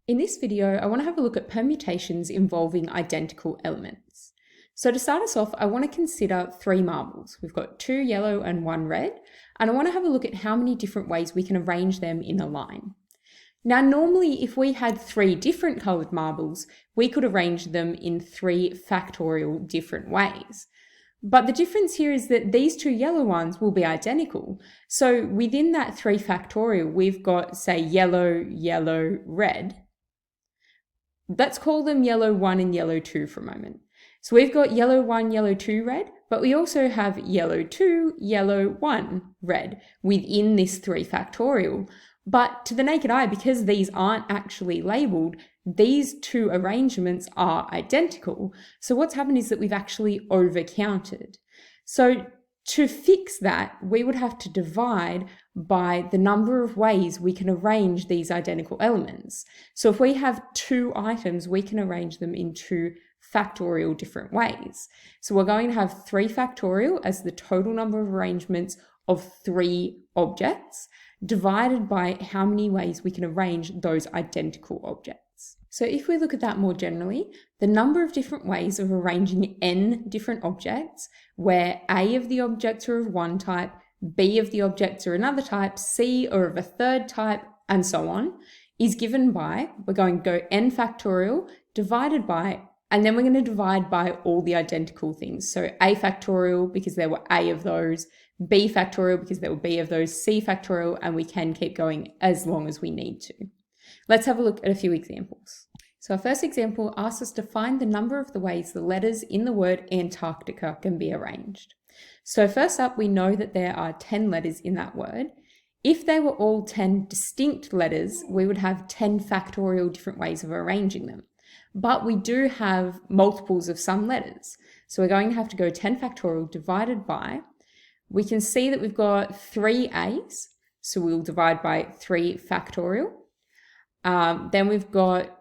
In this video, I want to have a look at permutations involving identical elements. So to start us off, I want to consider three marbles. We've got 2 yellow and 1 red, and I want to have a look at how many different ways we can arrange them in a line. Now, normally, if we had 3 different coloured marbles, we could arrange them in 3 factorial different ways. But the difference here is that these 2 yellow ones will be identical. So within that 3 factorial, we've got, say, yellow, yellow, red. Let's call them yellow 1 and yellow 2 for a moment. So we've got yellow 1, yellow 2 red, but we also have yellow 2, yellow 1 red within this 3 factorial. But to the naked eye, because these aren't actually labelled, these 2 arrangements are identical. So what's happened is that we've actually overcounted. So to fix that, we would have to divide by the number of ways we can arrange these identical elements. So if we have 2 items, we can arrange them in 2 factorial different ways. So we're going to have 3 factorial as the total number of arrangements of 3 objects, divided by how many ways we can arrange those identical objects. So if we look at that more generally, the number of different ways of arranging n different objects, where A of the objects are of one type, B of the objects are another type, C are of a third type, and so on, is given by, we're going to go n factorial divided by, and then we're going to divide by all the identical things. So A factorial because there were A of those, B factorial because there were B of those, C factorial, and we can keep going as long as we need to. Let's have a look at a few examples. So our first example asks us to find the number of the ways the letters in the word Antarctica can be arranged. So first up, we know that there are 10 letters in that word. If they were all 10 distinct letters, we would have 10 factorial different ways of arranging them. But we do have multiples of some letters. So we're going to have to go 10 factorial divided by, we can see that we've got 3 A's, so we'll divide by 3 factorial. Then we've got,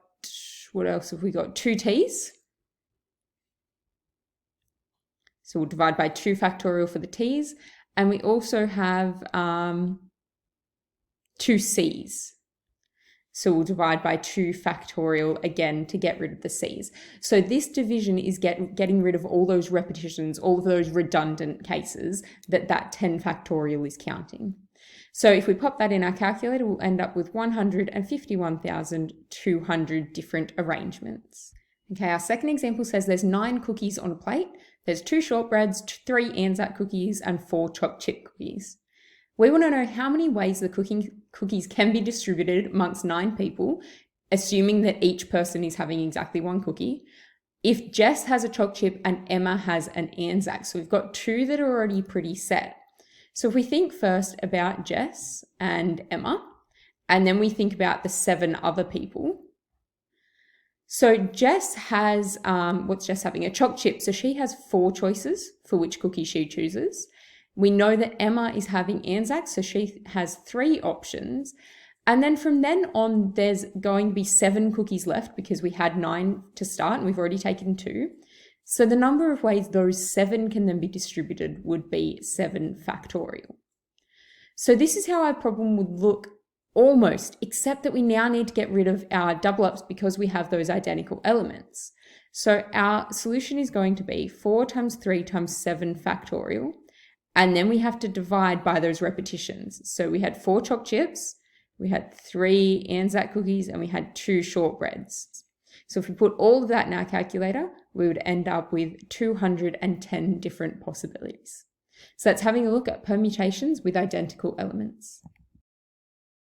what else have we got? 2 T's. So we'll divide by 2 factorial for the T's. And we also have 2 C's. So we'll divide by 2 factorial again to get rid of the C's. So this division is getting rid of all those repetitions, all of those redundant cases that 10 factorial is counting. So if we pop that in our calculator, we'll end up with 151,200 different arrangements. Okay, our second example says there's 9 cookies on a plate. There's 2 shortbreads, 3 Anzac cookies, and 4 chocolate chip cookies. We want to know how many ways the cookies can be distributed amongst 9 people, assuming that each person is having exactly 1 cookie. If Jess has a chocolate chip and Emma has an Anzac, so we've got 2 that are already pretty set. So if we think first about Jess and Emma, and then we think about the 7 other people. So Jess has, what's Jess having? A chocolate chip. So she has 4 choices for which cookie she chooses. We know that Emma is having Anzac, so she has 3 options. And then from then on, there's going to be 7 cookies left because we had 9 to start and we've already taken 2. So the number of ways those 7 can then be distributed would be 7 factorial. So this is how our problem would look almost, except that we now need to get rid of our double ups because we have those identical elements. So our solution is going to be 4 times 3 times 7 factorial. And then we have to divide by those repetitions. So we had 4 chocolate chips, we had 3 Anzac cookies, and we had 2 shortbreads. So if we put all of that in our calculator, we would end up with 210 different possibilities. So that's having a look at permutations with identical elements.